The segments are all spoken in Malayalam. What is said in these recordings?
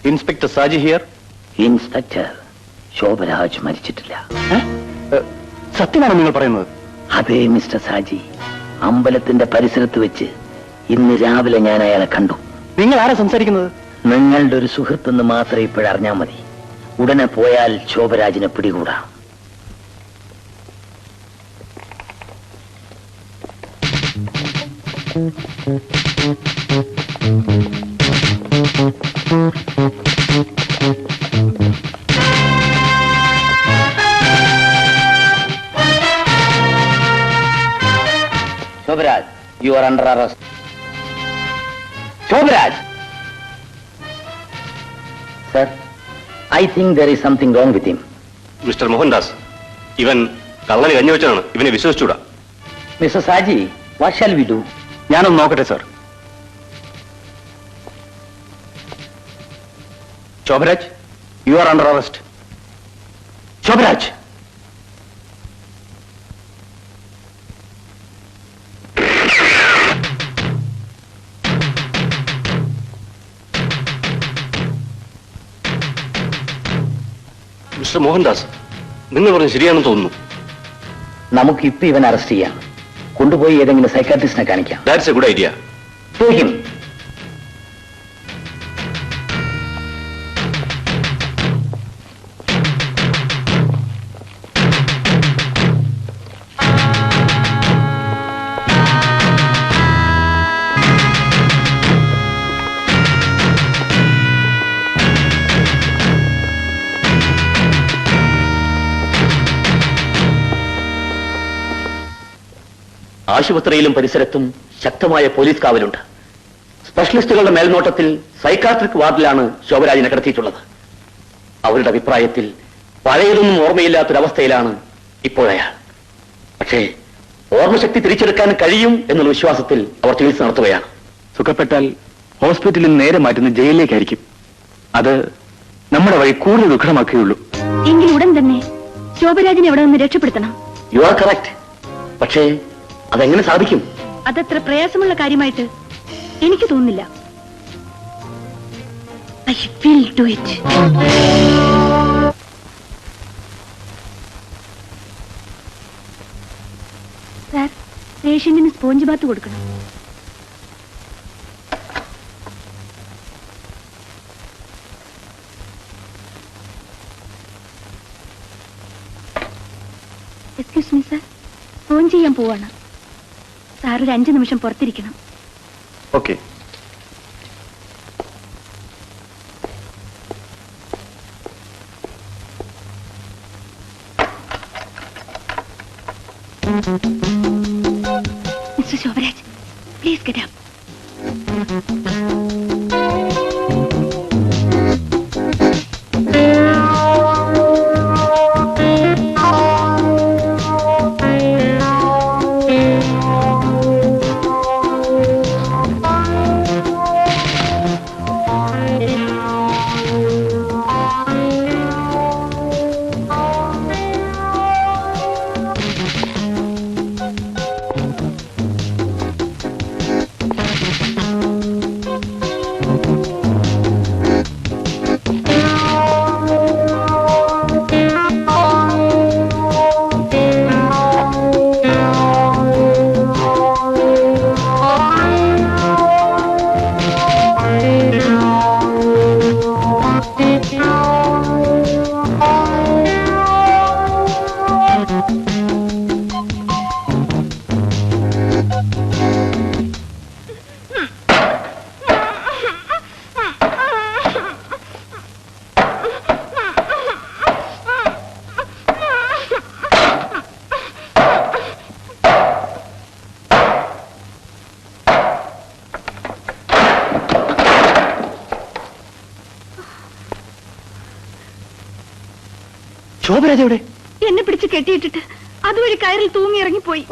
Inspector Saji here. Inspector Sobhraj മരിച്ചിട്ടില്ല. സത്യമാണോ നിങ്ങൾ പറയുന്നത്? അതെ മിസ്റ്റർ സാജി, അമ്പലത്തിന്റെ പരിസരത്ത് വെച്ച് ഇന്ന് രാവിലെ ഞാൻ അയാളെ കണ്ടു. നിങ്ങൾ ആരാ സംസാരിക്കുന്നത്? നിങ്ങളുടെ ഒരു സുഹൃത്തെന്ന് മാത്രമേ ഇപ്പോഴറിഞ്ഞാൽ മതി. ഉടനെ പോയാൽ ശോഭരാജിനെ പിടികൂടാം. Shobharaj, you are under arrest. Shobharaj, sir, I think there is something wrong with him. Mister Mohandas, ഇവൻ കള്ളന് കഞ്ഞി വെച്ചാണ്. ഇവനെ വിശ്വസിച്ചൂടാ. Mister Saji, what shall we do? ഞാനൊന്ന് നോക്കട്ടെ sir. Shobharaj, you are under arrest. Shobharaj, mister Mohandas, നിങ്ങൾ പറഞ്ഞത് ശരിയാണെന്ന് തോന്നുന്നു. നമുക്ക് ഇപ്പൊ ഇവൻ അറസ്റ്റ് ചെയ്യാം. കൊണ്ടുപോയി ഏതെങ്കിലും സൈക്കാട്രിസ്റ്റിനെ കാണിക്കാം. That's A good idea. Take him. ആശുപത്രിയിലും പരിസരത്തും ശക്തമായ പോലീസ് കാവലുണ്ട്. സ്പെഷ്യലിസ്റ്റുകളുടെ മേൽനോട്ടത്തിൽ സൈക്കാട്രിക് വാർഡിലാണ് ശോഭരാജിനെ കിടത്തിയിട്ടുള്ളത്. അവരുടെ അഭിപ്രായത്തിൽ പഴയതൊന്നും ഓർമ്മയില്ലാത്തൊരവസ്ഥയിലാണ് ഇപ്പോഴയാൾ. പക്ഷേ ഓർമ്മശക്തി തിരിച്ചെടുക്കാൻ കഴിയും എന്നുള്ള വിശ്വാസത്തിൽ അവർ ചികിത്സ നടത്തുകയാണ്. സുഖപ്പെട്ടാൽ ഹോസ്പിറ്റലിൽ നേരെ മാറ്റുന്ന ജയിലിലേക്കായിരിക്കും. അത് നമ്മുടെ വഴി കൂടുതൽ ദുഃഖമാക്കുകയുള്ളൂ. എങ്കിൽ ഉടൻ തന്നെ ശോഭരാജിനെ അവിടെ നിന്ന് രക്ഷപ്പെടുത്തണം. You are correct. പക്ഷേ അതെങ്ങനെ സാധിക്കും? അതത്ര പ്രയാസമുള്ള കാര്യമായിട്ട് എനിക്ക് തോന്നുന്നില്ല. I will do it. Sir, പേഷ്യന്റിന് സ്പോഞ്ച് ബാത്ത് കൊടുക്കണം. എക്സ്ക്യൂസ് മീ സാർ, സ്പോഞ്ച് ചെയ്യാൻ പോവാണ്. സാർ ഒരു 5 നിമിഷം പുറത്തിരിക്കണം. Okay. Mister Shobharaj, please get up. Shobharaj എവിടെ? എന്നെ പിടിച്ച് കെട്ടിയിട്ടിട്ട് അതുവഴി കയറിൽ തൂങ്ങി ഇറങ്ങിപ്പോയി.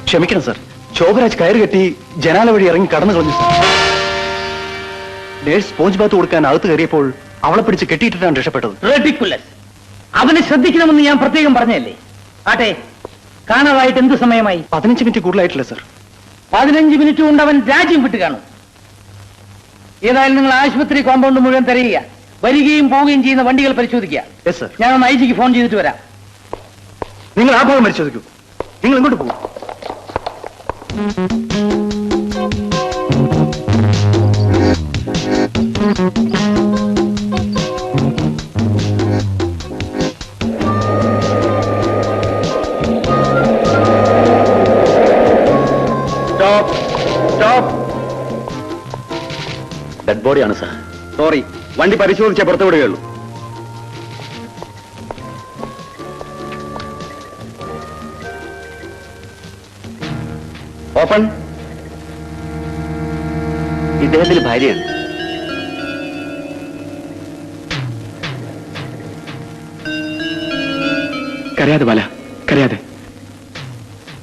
ക്ഷമിക്കണം സർ, ശോഭരാജ് കയറ് കെട്ടി ജനാല വഴി ഇറങ്ങി കടന്നു കളഞ്ഞു സർ. നേഴ്സ് സ്പോഞ്ച് ബാത്ത് കൊടുക്കാൻ അകത്ത് കയറിയപ്പോൾ അവളെ പിടിച്ച് കെട്ടിയിട്ടിട്ടാണ് രക്ഷപ്പെട്ടത്. റെഡിക്കുലസ്. അവനെ ശ്രദ്ധിക്കണമെന്ന് ഞാൻ പ്രത്യേകം പറഞ്ഞല്ലേ. ആട്ടെ, കാണാതായിട്ട് എന്ത് സമയമായി? 15 മിനിറ്റ് കൂടുതലായിട്ടില്ല സർ. 15 മിനിറ്റ് കൊണ്ട് അവൻ രാജ്യം വിട്ട് കാണും. ഏതായാലും നിങ്ങൾ ആശുപത്രി കോമ്പൗണ്ട് മുഴുവൻ തിരയുക, വരികയും പോവുകയും ചെയ്യുന്ന വണ്ടികൾ പരിശോധിക്കുക. Yes sir. ഞാൻ ഐ ജിക്ക് ഫോൺ ചെയ്തിട്ട് വരാം. നിങ്ങൾ ആ ഭാഗം പരിശോധിക്കൂ. നിങ്ങൾ ഇങ്ങോട്ട് പോകും. ഡെഡ് ബോഡിയാണ് സാർ. സോറി, വണ്ടി പരിശോധിച്ചേ പുറത്തുവിടുകയുള്ളൂ. ഓപ്പൺ. ഇദ്ദേഹത്തിന്റെ ഭാര്യയാണ്. കരയാതെ ബാല, കരയാതെ.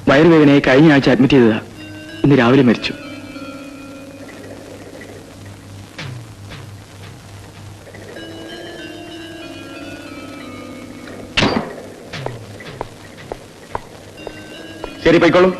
വയറുവേദനയെ കഴിഞ്ഞ ആഴ്ച അഡ്മിറ്റ് ചെയ്തതാ. ഇന്ന് രാവിലെ മരിച്ചു. ശരി, പോയിക്കോളും.